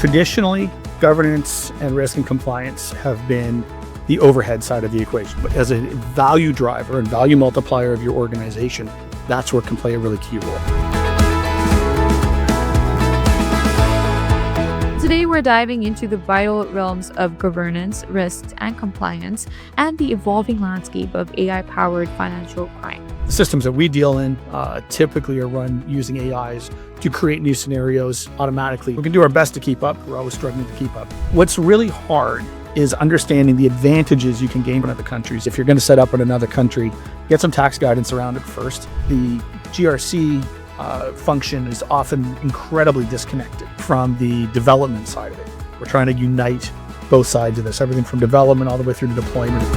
Traditionally, governance and risk and compliance have been the overhead side of the equation. But as a value driver and value multiplier of your organization, that's where it can play a really key role. Today, we're diving into the vital realms of governance, risks, and compliance, and the evolving landscape of AI-powered financial crime. The systems that we deal in typically are run using AIs to create new scenarios automatically. We can do our best to keep up. We're always struggling to keep up. What's really hard is understanding the advantages you can gain from other countries. If you're going to set up in another country, get some tax guidance around it first. The GRC function is often incredibly disconnected from the development side of it. We're trying to unite both sides of this, everything from development all the way through to deployment.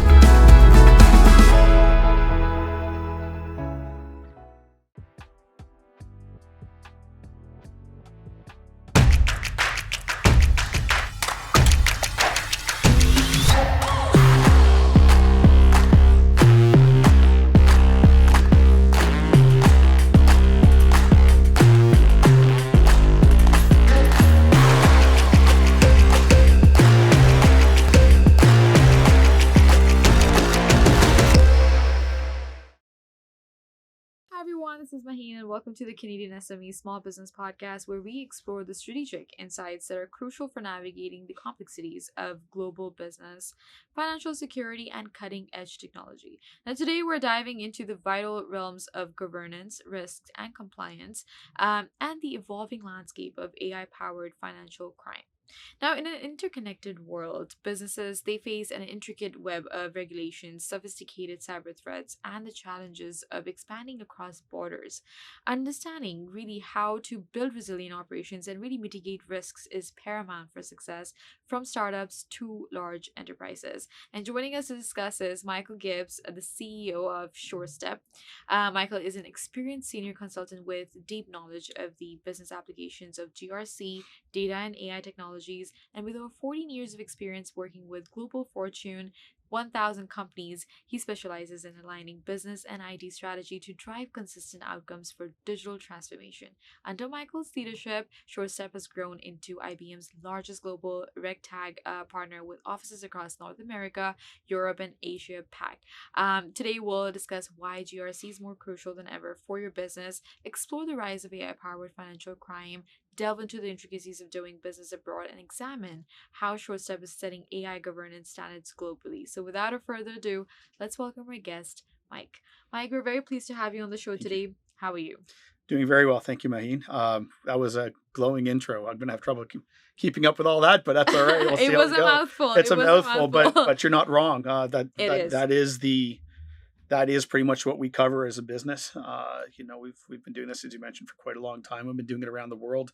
This is Maheen, and welcome to the CanadianSME Small Business Podcast, where we explore the strategic insights that are crucial for navigating the complexities of global business, financial security, and cutting-edge technology. Now, today we're diving into the vital realms of governance, risks, and compliance, and the evolving landscape of AI-powered financial crime. Now, in an interconnected world, businesses, they face an intricate web of regulations, sophisticated cyber threats, and the challenges of expanding across borders. Understanding really how to build resilient operations and really mitigate risks is paramount for success, from startups to large enterprises. And joining us to discuss is Michael Gibbs, the CEO of SureStep. Michael is an experienced senior consultant with deep knowledge of the business applications of GRC, data and AI technologies, and with over 14 years of experience working with global Fortune 1,000 companies, he specializes in aligning business and IT strategy to drive consistent outcomes for digital transformation. Under Michael's leadership, SureStep has grown into IBM's largest global RegTech partner with offices across North America, Europe, and Asia Pac. Today, we'll discuss why GRC is more crucial than ever for your business, explore the rise of AI-powered financial crime, delve into the intricacies of doing business abroad, and examine how SureStep is setting AI governance standards globally. So without further ado, let's welcome our guest, Mike. Mike, we're very pleased to have you on the show today. How are you? Doing very well. Thank you, Maheen. That was a glowing intro. I'm going to have trouble keeping up with all that, but that's all right. We'll see It was a mouthful. It's a mouthful, but you're not wrong. That is pretty much what we cover as a business. We've been doing this, as you mentioned, for quite a long time. I've been doing it around the world.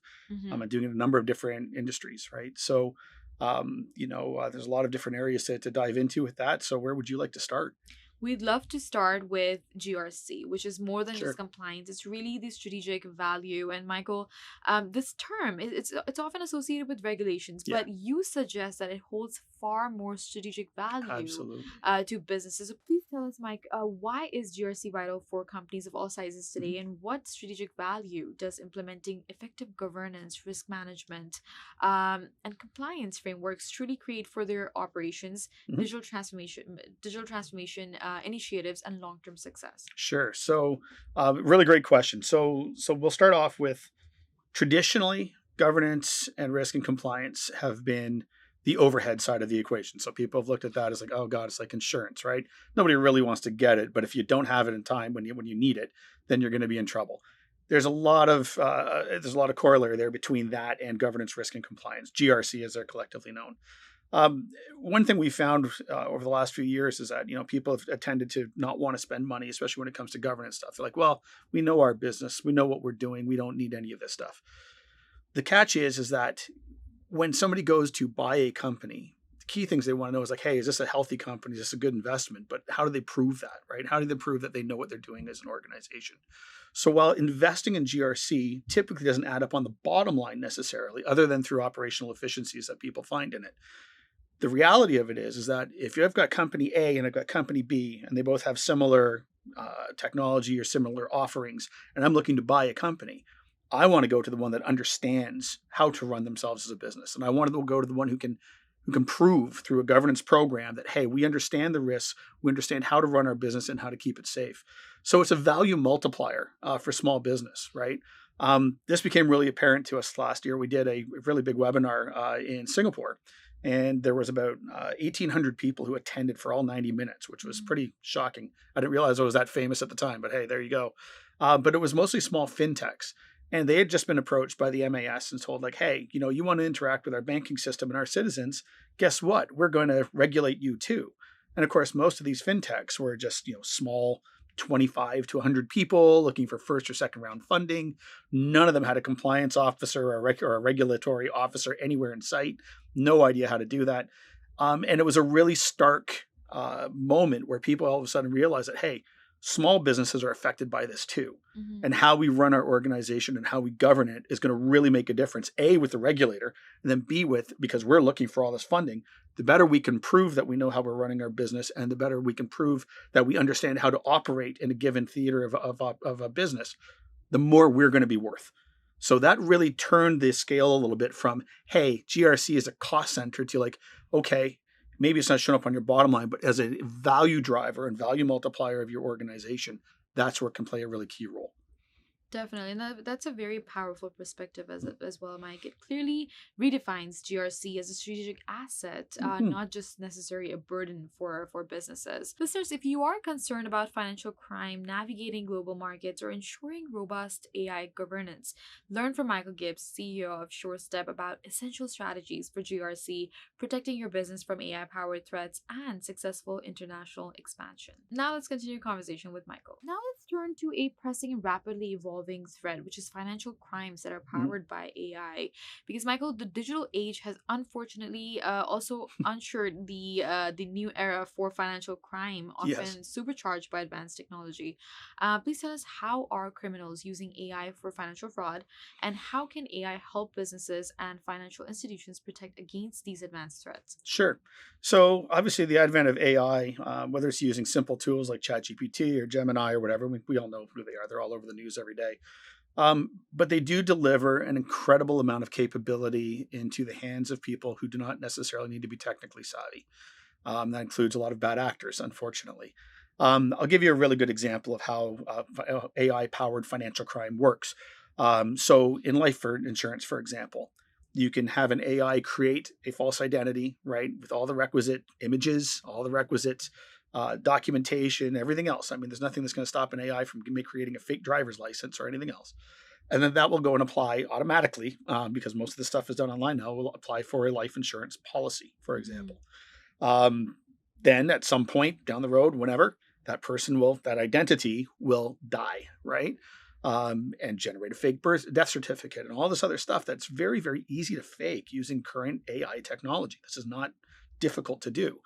I'm doing it in a number of different industries, right? So, there's a lot of different areas to dive into with that. So where would you like to start? We'd love to start with GRC, which is more than Sure. just compliance. It's really the strategic value. And Michael, this term, it's often associated with regulations, but you suggest that it holds far more strategic value Absolutely. To businesses. So please tell us, Mike, why is GRC vital for companies of all sizes today? And what strategic value does implementing effective governance, risk management, and compliance frameworks truly create for their operations, digital transformation, initiatives, and long-term success? Sure. So, really great question. So we'll start off with, traditionally, governance and risk and compliance have been the overhead side of the equation. So people have looked at that as like, oh God, it's like insurance, right? Nobody really wants to get it, but if you don't have it in time when you need it, then you're going to be in trouble. There's a lot of corollary there between that and governance, risk, and compliance. GRC, as they're collectively known. One thing we found over the last few years is that, people have tended to not want to spend money, especially when it comes to governance stuff. They're like, well, we know our business, we know what we're doing, we don't need any of this stuff. The catch is that when somebody goes to buy a company, the key things they want to know is like, hey, is this a healthy company? Is this a good investment? But how do they prove that, right? How do they prove that they know what they're doing as an organization? So while investing in GRC typically doesn't add up on the bottom line necessarily, other than through operational efficiencies that people find in it, the reality of it is that if you've got company A and I've got company B, and they both have similar technology or similar offerings, and I'm looking to buy a company, I want to go to the one that understands how to run themselves as a business. And I want to go to the one who can prove through a governance program that, hey, we understand the risks, we understand how to run our business and how to keep it safe. So it's a value multiplier for small business, right? This became really apparent to us last year. We did a really big webinar in Singapore, and there was about 1,800 people who attended for all 90 minutes, which was pretty shocking. I didn't realize I was that famous at the time, but hey, there you go. But it was mostly small fintechs. And they had just been approached by the MAS and told, like, hey, you want to interact with our banking system and our citizens. Guess what? We're going to regulate you too. And of course, most of these fintechs were just, small 25 to 100 people looking for first or second round funding. None of them had a compliance officer or a regulatory officer anywhere in sight. No idea how to do that. And it was a really stark moment where people all of a sudden realized that, hey, small businesses are affected by this too. And how we run our organization and how we govern it is going to really make a difference, A, with the regulator, and then B, because we're looking for all this funding, the better we can prove that we know how we're running our business, and the better we can prove that we understand how to operate in a given theater of a business, the more we're going to be worth. So that really turned the scale a little bit from, hey, GRC is a cost center to like, okay, maybe it's not showing up on your bottom line, but as a value driver and value multiplier of your organization, that's where it can play a really key role. Definitely, and that's a very powerful perspective as well, Mike. It clearly redefines GRC as a strategic asset, not just necessarily a burden for businesses. Listeners, if you are concerned about financial crime, navigating global markets, or ensuring robust AI governance, learn from Michael Gibbs, CEO of SureStep, about essential strategies for GRC, protecting your business from AI-powered threats, and successful international expansion. Now let's continue the conversation with Michael. Now let's turn to a pressing and rapidly evolving threat, which is financial crimes that are powered by AI. Because Michael, the digital age has unfortunately also ushered the new era for financial crime, often supercharged by advanced technology. Please tell us, how are criminals using AI for financial fraud, and how can AI help businesses and financial institutions protect against these advanced threats? Sure. So obviously the advent of AI, whether it's using simple tools like ChatGPT or Gemini or whatever, we all know who they are. They're all over the news every day. But they do deliver an incredible amount of capability into the hands of people who do not necessarily need to be technically savvy. That includes a lot of bad actors, unfortunately. I'll give you a really good example of how AI-powered financial crime works. So in life insurance, for example, you can have an AI create a false identity, right, with all the requisite images, all the requisite documentation, everything else. I mean, there's nothing that's going to stop an AI from creating a fake driver's license or anything else. And then that will go and apply automatically, because most of this stuff is done online now, will apply for a life insurance policy, for example. Then at some point down the road, whenever, that identity will die, right? And generate a fake death certificate and all this other stuff that's very, very easy to fake using current AI technology. This is not difficult to do.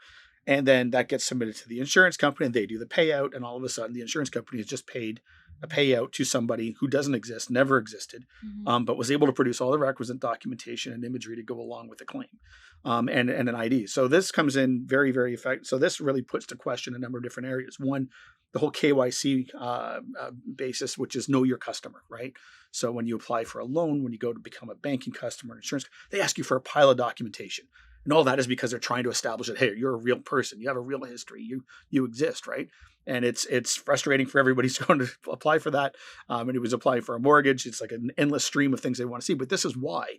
And then that gets submitted to the insurance company and they do the payout. And all of a sudden the insurance company has just paid a payout to somebody who doesn't exist, never existed, but was able to produce all the requisite documentation and imagery to go along with the claim, and an ID. So this comes in very, very effective. So this really puts to question a number of different areas. One, the whole KYC basis, which is know your customer, right? So when you apply for a loan, when you go to become a banking customer, insurance, they ask you for a pile of documentation. And all that is because they're trying to establish that, hey, you're a real person. You have a real history. You exist, right? And it's frustrating for everybody who's going to apply for that. And he was applying for a mortgage. It's like an endless stream of things they want to see. But this is why.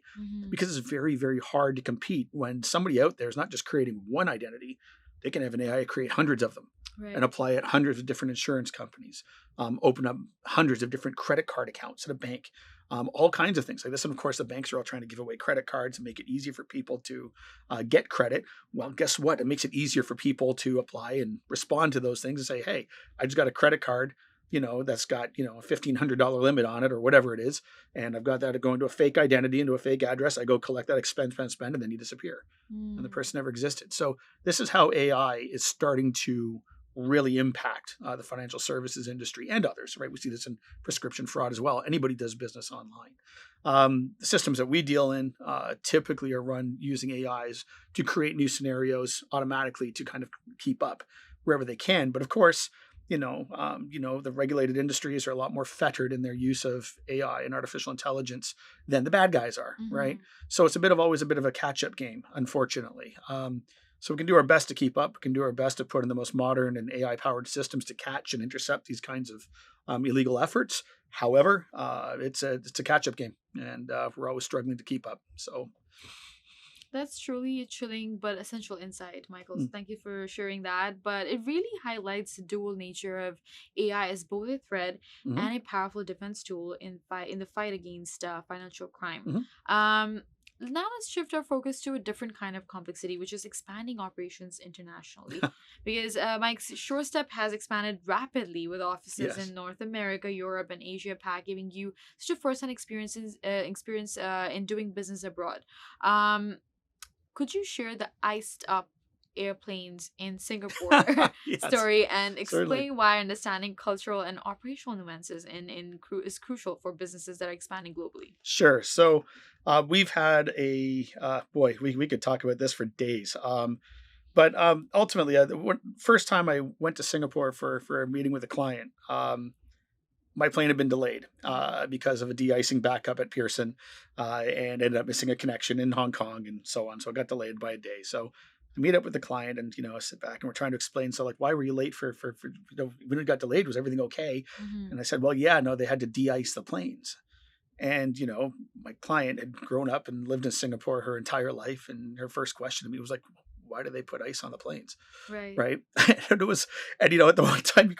Because it's very, very hard to compete when somebody out there is not just creating one identity. They can have an AI create hundreds of them, right, and apply at hundreds of different insurance companies, open up hundreds of different credit card accounts at a bank, all kinds of things like this. And of course, the banks are all trying to give away credit cards and make it easier for people to get credit. Well, guess what? It makes it easier for people to apply and respond to those things and say, hey, I just got a credit card, that's got, a $1,500 limit on it or whatever it is. And I've got that going to a fake identity, into a fake address. I go collect that, spend, and then you disappear. And the person never existed. So this is how AI is starting to really impact the financial services industry and others, right? We see this in prescription fraud as well. Anybody does business online. The systems that we deal in typically are run using AIs to create new scenarios automatically to kind of keep up wherever they can. But of course, The regulated industries are a lot more fettered in their use of AI and artificial intelligence than the bad guys are, right? Mm-hmm. So it's always a bit of a catch-up game, unfortunately. So we can do our best to keep up. We can do our best to put in the most modern and AI-powered systems to catch and intercept these kinds of illegal efforts. However, it's a catch-up game, and we're always struggling to keep up. So That's truly a chilling but essential insight, Michael. So mm, thank you for sharing that. But it really highlights the dual nature of AI as both a threat mhm, and a powerful defense tool in the fight against financial crime. mhm. Now let's shift our focus to a different kind of complexity, which is expanding operations internationally. Because Mike's SureStep has expanded rapidly with offices Yes. in North America, Europe, and Asia Pac, giving you such a first-hand experience in doing business abroad. Um, could you share the iced up airplanes in Singapore Yes, story and certainly. explain why understanding cultural and operational nuances is crucial for businesses that are expanding globally? Sure. So we've had boy, we could talk about this for days. But ultimately, the first time I went to Singapore for a meeting with a client, my plane had been delayed Mm-hmm. because of a de-icing backup at Pearson, and ended up missing a connection in Hong Kong and so on. So it got delayed by a day. So I meet up with the client, and I sit back and we're trying to explain. So like, why were you late for when it got delayed? Was everything okay? Mm-hmm. And I said, well, yeah, no, they had to de-ice the planes. And my client had grown up and lived in Singapore her entire life, and her first question to me was like, "Why do they put ice on the planes?" Right. Right? And it was, and at the one time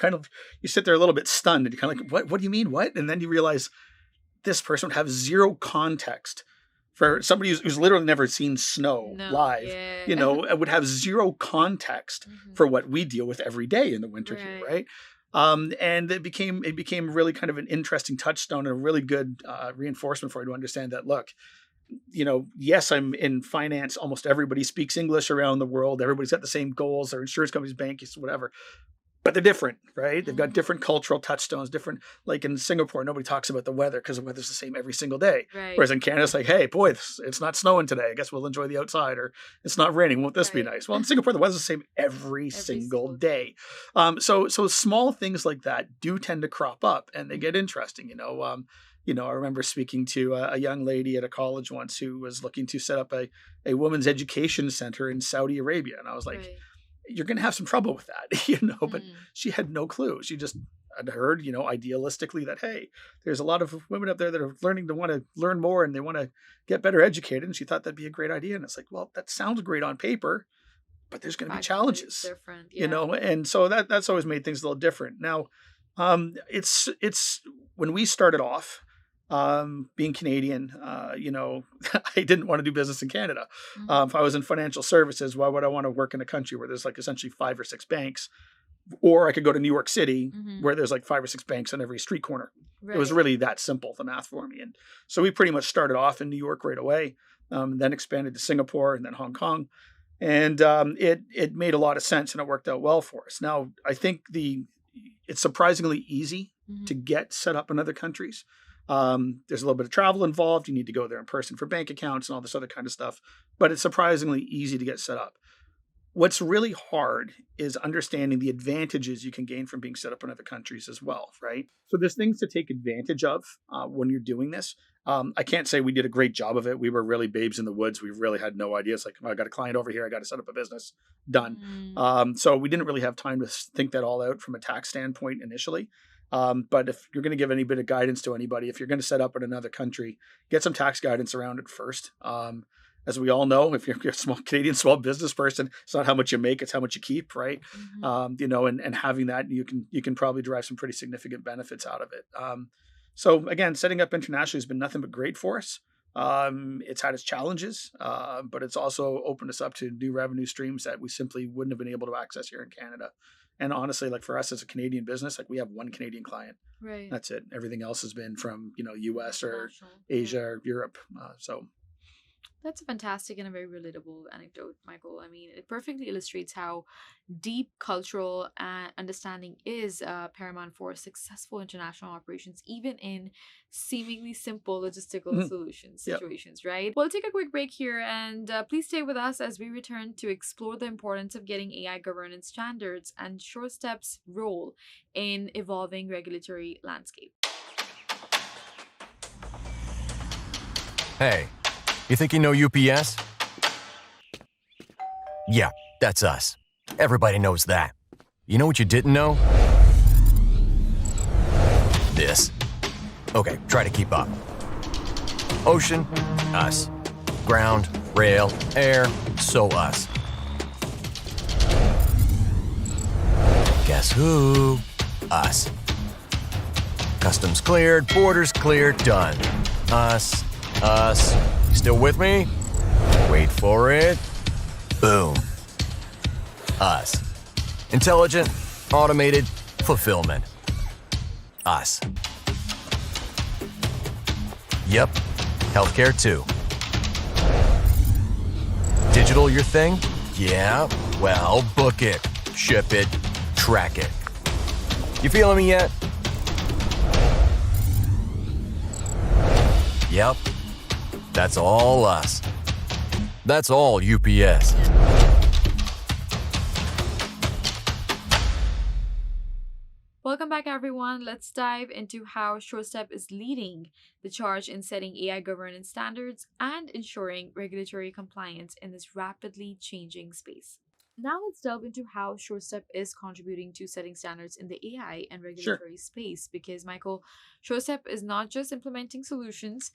you sit there a little bit stunned, and you're kind of like, "What? What do you mean? What?" And then you realize this person would have zero context for somebody who's literally never seen snow No. live. Yeah. Would have zero context Mm-hmm. for what we deal with every day in the winter here, Right. right? And it became really kind of an interesting touchstone and a really good reinforcement for you to understand that, look, yes, I'm in finance. Almost everybody speaks English around the world. Everybody's got the same goals. Their insurance companies, banks, whatever, but they're different, right? They've got Mm-hmm. different cultural touchstones, different, like in Singapore, nobody talks about the weather because the weather's the same every single day. Right. Whereas in Canada, it's like, hey, boy, it's not snowing today. I guess we'll enjoy the outside, or it's not raining. Won't this be Right. nice? Well, in Singapore, the weather's the same every Every single single day. day. So small things like that do tend to crop up, and they get Mm-hmm. interesting. I remember speaking to a young lady at a college once who was looking to set up a women's education center in Saudi Arabia, and I was like, Right. you're going to have some trouble with that, but Mm. she had no clue. She just had heard, idealistically that, hey, there's a lot of women up there that are learning to want to learn more and they want to get better educated. And she thought that'd be a great idea. And it's like, well, that sounds great on paper, but there's going to be Practically, it's challenges, different. Yeah. and so that's always made things a little different. Now, it's when we started off, being Canadian, I didn't want to do business in Canada. Mm-hmm. If I was in financial services, why would I want to work in a country where there's like essentially 5 or 6 banks? Or I could go to New York City Mm-hmm. where there's like 5 or 6 banks on every street corner. It was Right. really that simple, the math for me. And so we pretty much started off in New York right away, then expanded to Singapore and then Hong Kong. And it made a lot of sense and it worked out well for us. Now, I think it's surprisingly easy to Mm-hmm. get set up in other countries. There's a little bit of travel involved. You need to go there in person for bank accounts and all this other kind of stuff, but it's surprisingly easy to get set up. What's really hard is understanding the advantages you can gain from being set up in other countries as well, right? So there's things to take advantage of when you're doing this. I can't say we did a great job of it. We were really babes in the woods. We really had no idea. It's like, oh, I got a client over here. I got to set up a business. Done. Mm. So we didn't really have time to think that all out from a tax standpoint initially. But if you're going to give any bit of guidance to anybody, if you're going to set up in another country, get some tax guidance around it first. As we all know, if you're a small Canadian small business person, it's not how much you make, it's how much you keep, right? Mm-hmm. And having that, you can probably derive some pretty significant benefits out of it. So again, setting up internationally has been nothing but great for us. It's had its challenges, but it's also opened us up to new revenue streams that we simply wouldn't have been able to access here in Canada. And honestly, like for us as a Canadian business, like we have one Canadian client. Right. That's it. Everything else has been from US or International. Yeah. Asia or Europe. So That's a fantastic and a very relatable anecdote, Michael. I mean, it perfectly illustrates how deep cultural understanding is paramount for successful international operations, even in seemingly simple logistical Mhm. solutions, Yep. situations, right? We'll take a quick break here and please stay with us as we return to explore the importance of getting AI governance standards and SureStep's role in evolving regulatory landscape. Hey, you think you know UPS? Yeah, that's us. Everybody knows that. You know what you didn't know? This. Okay, try to keep up. Ocean, us. Ground, rail, air, so us. Guess who? Us. Customs cleared, borders cleared, done. Us. Still with me? Wait for it. Boom. Us. Intelligent, automated, fulfillment. Us. Yep. Healthcare too. Digital your thing? Yeah. Well, book it, ship it, track it. You feeling me yet? Yep. That's all us. That's all UPS. Welcome back, everyone. Let's dive into how SureStep is leading the charge in setting AI governance standards and ensuring regulatory compliance in this rapidly changing space. Now, let's delve into how SureStep is contributing to setting standards in the AI and Sure. regulatory space. Because, Michael, SureStep is not just implementing solutions,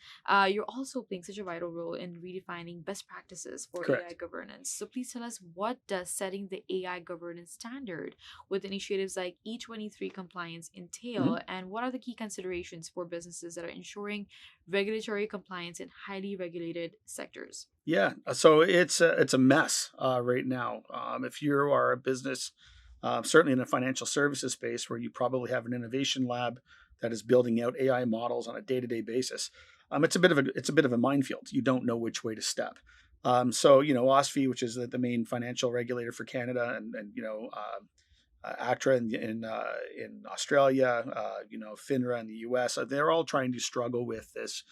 you're also playing such a vital role in redefining best practices for AI Correct. governance. So, please tell us, what does setting the AI governance standard with initiatives like E23 compliance entail, Mhm. and what are the key considerations for businesses that are ensuring regulatory compliance in highly regulated sectors? Yeah. So it's a mess right now. If you are a business, certainly in the financial services space, where you probably have an innovation lab that is building out AI models on a day-to-day basis, it's a bit of a minefield. You don't know which way to step. So OSFI, which is the main financial regulator for Canada, and ACTRA in Australia, FINRA in the US. They're all trying to struggle with this.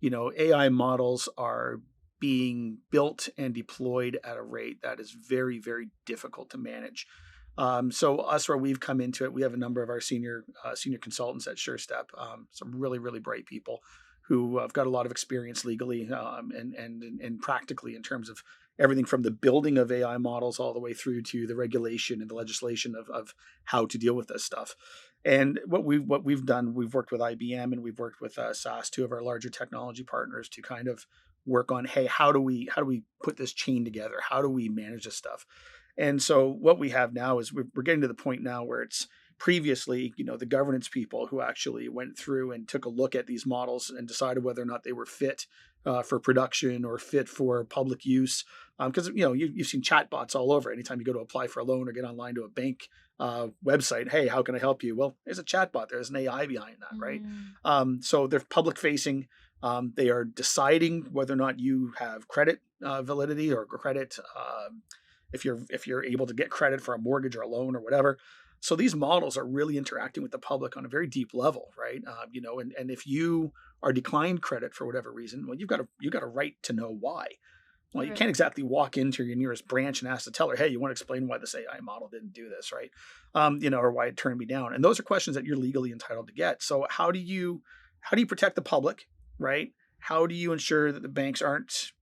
AI models are being built and deployed at a rate that is very, very difficult to manage. So us, where we've come into it, we have a number of our senior consultants at SureStep, some really, really bright people who have got a lot of experience legally and practically in terms of everything from the building of AI models all the way through to the regulation and the legislation of how to deal with this stuff. And what we've done, we've worked with IBM and we've worked with SAS, two of our larger technology partners, to kind of work on, hey, how do we put this chain together? How do we manage this stuff? And so what we have now is we're getting to the point now where it's previously, the governance people who actually went through and took a look at these models and decided whether or not they were fit for production or fit for public use. Because you've seen chatbots all over. Anytime you go to apply for a loan or get online to a bank website, hey, how can I help you? Well, there's a chatbot. There's an AI behind that, right? Mm, So they're public facing. They are deciding whether or not you have credit validity or credit. If you're able to get credit for a mortgage or a loan or whatever. So these models are really interacting with the public on a very deep level, right? And if you are declined credit for whatever reason, well, you've got a right to know why. Well, you right. can't exactly walk into your nearest branch and ask the teller, "Hey, you want to explain why this AI model didn't do this, right? Or why it turned me down." And those are questions that you're legally entitled to get. So how do you protect the public, right? How do you ensure that the banks aren't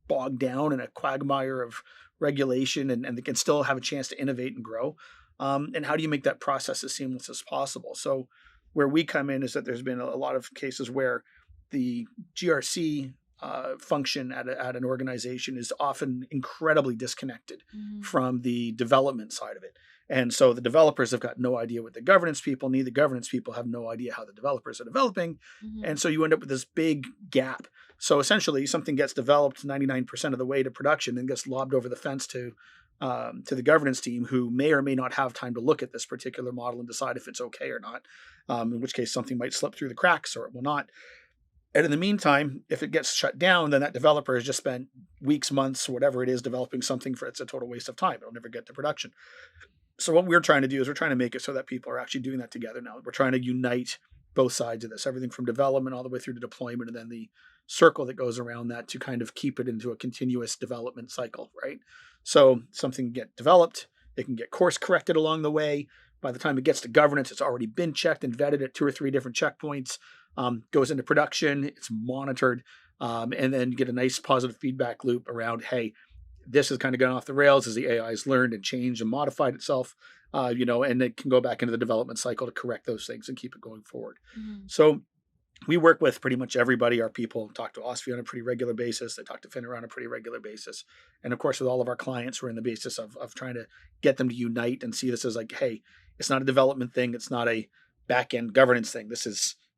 bogged down in a quagmire of regulation and they can still have a chance to innovate and grow? And how do you make that process as seamless as possible? So where we come in is that there's been a lot of cases where the GRC function at an organization is often incredibly disconnected Mhm. from the development side of it. And so the developers have got no idea what the governance people need. The governance people have no idea how the developers are developing. Mhm. And so you end up with this big gap. So essentially, something gets developed 99% of the way to production and gets lobbed over the fence to the governance team, who may or may not have time to look at this particular model and decide if it's okay or not. In which case, something might slip through the cracks or it will not. And in the meantime, if it gets shut down, then that developer has just spent weeks, months, whatever it is, developing something for it's a total waste of time. It'll never get to production. So what we're trying to do is we're trying to make it so that people are actually doing that together now. We're trying to unite both sides of this, everything from development all the way through to deployment, and then the circle that goes around that to kind of keep it into a continuous development cycle, right? So something can get developed, it can get course corrected along the way. By the time it gets to governance, it's already been checked and vetted at 2 or 3 different checkpoints, goes into production, it's monitored, and then you get a nice positive feedback loop around, hey, this has kind of gone off the rails as the AI has learned and changed and modified itself, and it can go back into the development cycle to correct those things and keep it going forward. Mm-hmm. So we work with pretty much everybody. Our people talk to OSFI on a pretty regular basis. They talk to FINRA on a pretty regular basis. And of course, with all of our clients, we're in the basis of trying to get them to unite and see this as like, hey, it's not a development thing. It's not a back-end governance thing.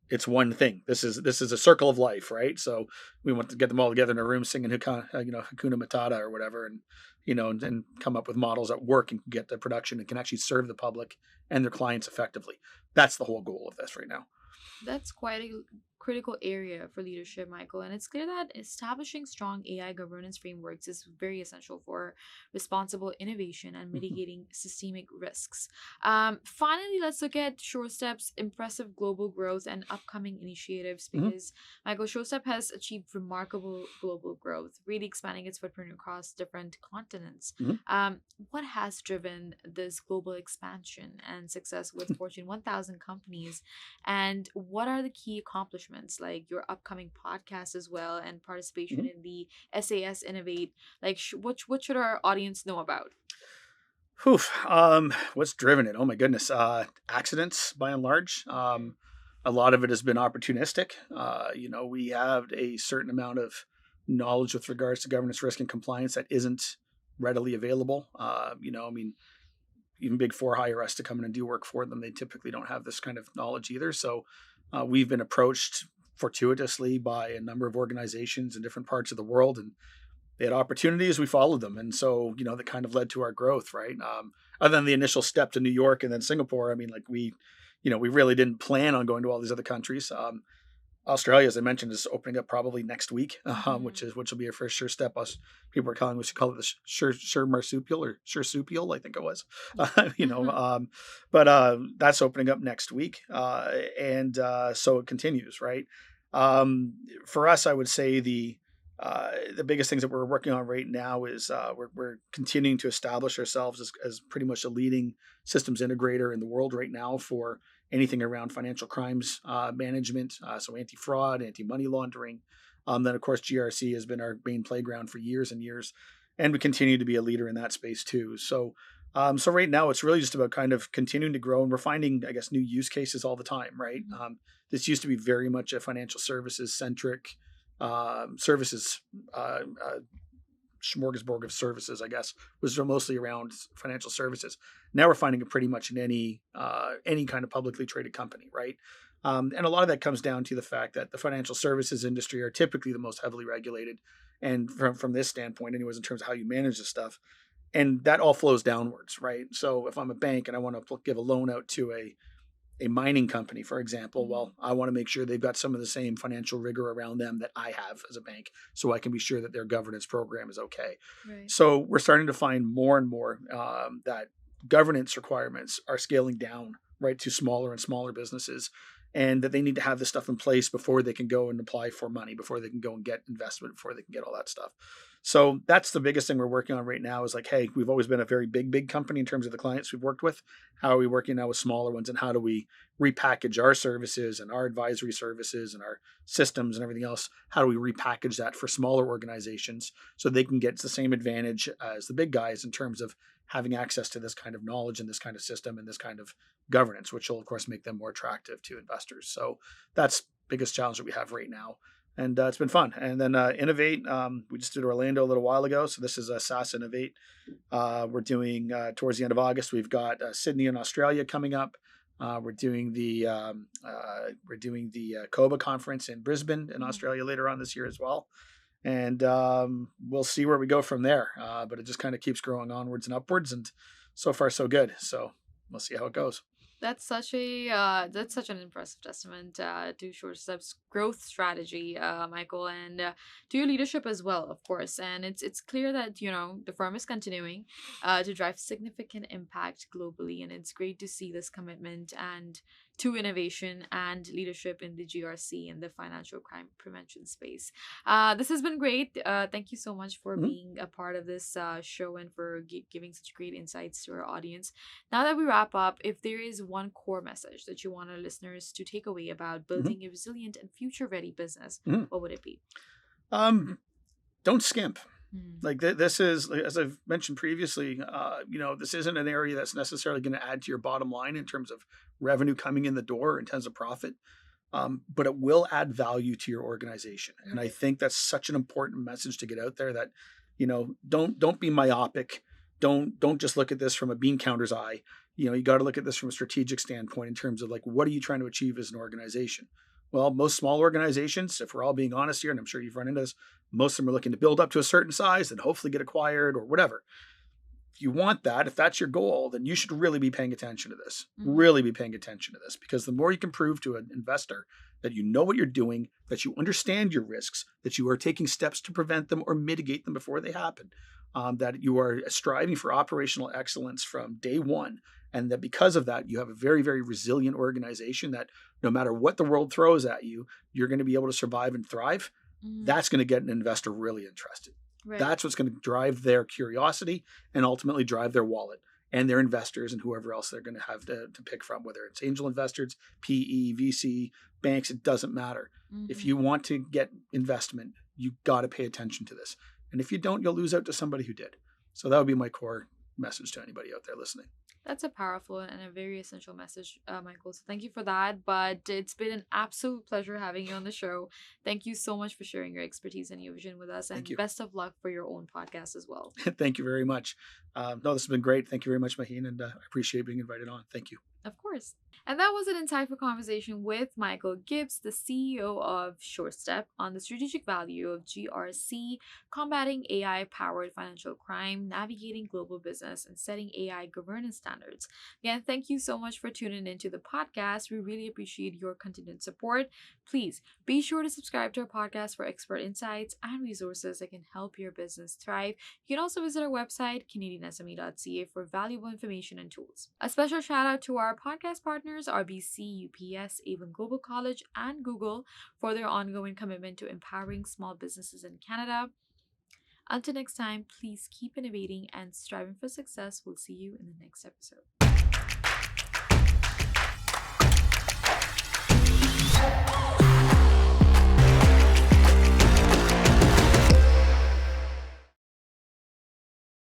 It's one thing. This is a circle of life, right? So we want to get them all together in a room singing Hakuna Matata or whatever, and come up with models that work and get to production and can actually serve the public and their clients effectively. That's the whole goal of this right now. That's quite a critical area for leadership, Michael. And it's clear that establishing strong AI governance frameworks is very essential for responsible innovation and mitigating systemic risks. Finally, let's look at SureStep's impressive global growth and upcoming initiatives because, Michael, SureStep has achieved remarkable global growth, really expanding its footprint across different continents. What has driven this global expansion and success with Fortune 1000 companies? And what are the key accomplishments, like your upcoming podcast as well and participation in the SAS Innovate? Like, what should our audience know about? What's driven it? Oh my goodness. Accidents by and large. A lot of it has been opportunistic. We have a certain amount of knowledge with regards to governance, risk, and compliance that isn't readily available. Even Big Four hire us to come in and do work for them. They typically don't have this kind of knowledge either. So we've been approached fortuitously by a number of organizations in different parts of the world, and they had opportunities. We followed them, and so that kind of led to our growth, right? Other than the initial step to New York and then Singapore, we really didn't plan on going to all these other countries. Australia, as I mentioned, is opening up probably next week, which will be our first SureStep. Us people are calling, we should call it the Sure Marsupial or SureSupial, I think it was. But that's opening up next week, and so it continues, right? For us, I would say the biggest things that we're working on right now is we're continuing to establish ourselves as pretty much a leading systems integrator in the world right now for anything around financial crimes management, so anti-fraud, anti-money laundering. Then, of course, GRC has been our main playground for years and years, and we continue to be a leader in that space too. So right now, it's really just about kind of continuing to grow, and we're finding, I guess, new use cases all the time, right? This used to be very much a financial services-centric services smorgasbord of services, I guess, was mostly around financial services. Now we're finding it pretty much in any kind of publicly traded company, right? And a lot of that comes down to the fact that the financial services industry are typically the most heavily regulated, and from this standpoint, anyways, in terms of how you manage this stuff, and that all flows downwards, right? So if I'm a bank and I want to give a loan out to a mining company, for example, well, I want to make sure they've got some of the same financial rigor around them that I have as a bank, so I can be sure that their governance program is okay. Right. So we're starting to find more and more that governance requirements are scaling down, right, to smaller and smaller businesses, and that they need to have this stuff in place before they can go and apply for money, before they can go and get investment, before they can get all that stuff. So that's the biggest thing we're working on right now is like, hey, we've always been a very big company in terms of the clients we've worked with. How are we working now with smaller ones, and how do we repackage our services and our advisory services and our systems and everything else? How do we repackage that for smaller organizations so they can get the same advantage as the big guys in terms of having access to this kind of knowledge and this kind of system and this kind of governance, which will, of course, make them more attractive to investors. So that's the biggest challenge that we have right now. And it's been fun. And then Innovate, we just did Orlando a little while ago. So this is a SaaS Innovate. We're doing towards the end of August. We've got Sydney in Australia coming up. We're doing the COBA conference in Brisbane in Australia later on this year as well. And we'll see where we go from there. But it just kind of keeps growing onwards and upwards. And so far, so good. So we'll see how it goes. That's such an impressive testament to SureStep's growth strategy, Michael, and to your leadership as well, of course. And it's clear that the firm is continuing to drive significant impact globally, and it's great to see this commitment and to innovation and leadership in the GRC and the financial crime prevention space. This has been great. Thank you so much for Mhm. being a part of this show and for giving such great insights to our audience. Now that we wrap up, if there is one core message that you want our listeners to take away about Mhm. building a resilient and future ready business, Mhm. what would it be? Don't skimp. Mm, Like this is, like, as I've mentioned previously, this isn't an area that's necessarily going to add to your bottom line in terms of revenue coming in the door in terms of profit, but it will add value to your organization. And I right. think that's such an important message to get out there that, don't be myopic. Don't just look at this from a bean counter's eye. You got to look at this from a strategic standpoint in terms of like, what are you trying to achieve as an organization? Well, most small organizations, if we're all being honest here, and I'm sure you've run into this, most of them are looking to build up to a certain size and hopefully get acquired or whatever. If you want that, if that's your goal, then you should really be paying attention to this. Mm-hmm. Really be paying attention to this, because the more you can prove to an investor that you know what you're doing, that you understand your risks, that you are taking steps to prevent them or mitigate them before they happen, that you are striving for operational excellence from day one, and that because of that, you have a very, very resilient organization that no matter what the world throws at you, you're going to be able to survive and thrive. Mm-hmm. That's going to get an investor really interested. Right. That's what's going to drive their curiosity and ultimately drive their wallet and their investors and whoever else they're going to have to pick from, whether it's angel investors, PE, VC, banks, it doesn't matter. If Mm-hmm. you want to get investment, you got to pay attention to this. And if you don't, you'll lose out to somebody who did. So that would be my core message to anybody out there listening. That's a powerful and a very essential message, Michael. So thank you for that. But it's been an absolute pleasure having you on the show. Thank you so much for sharing your expertise and your vision with us. Thank And you. best of luck for your own podcast as well. Thank you very much. No, this has been great. Thank you very much, Maheen, and I appreciate being invited on. Thank you. Of course. And that was an insightful conversation with Michael Gibbs, the CEO of SureStep, on the strategic value of GRC, combating AI powered financial crime, navigating global business, and setting AI governance standards. Again, thank you so much for tuning into the podcast. We really appreciate your continued support. Please be sure to subscribe to our podcast for expert insights and resources that can help your business thrive. You can also visit our website, CanadianSME.ca, for valuable information and tools. A special shout out to our podcast partners, RBC, UPS, Avon Global College, and Google, for their ongoing commitment to empowering small businesses in Canada. Until next time, please keep innovating and striving for success. We'll see you in the next episode.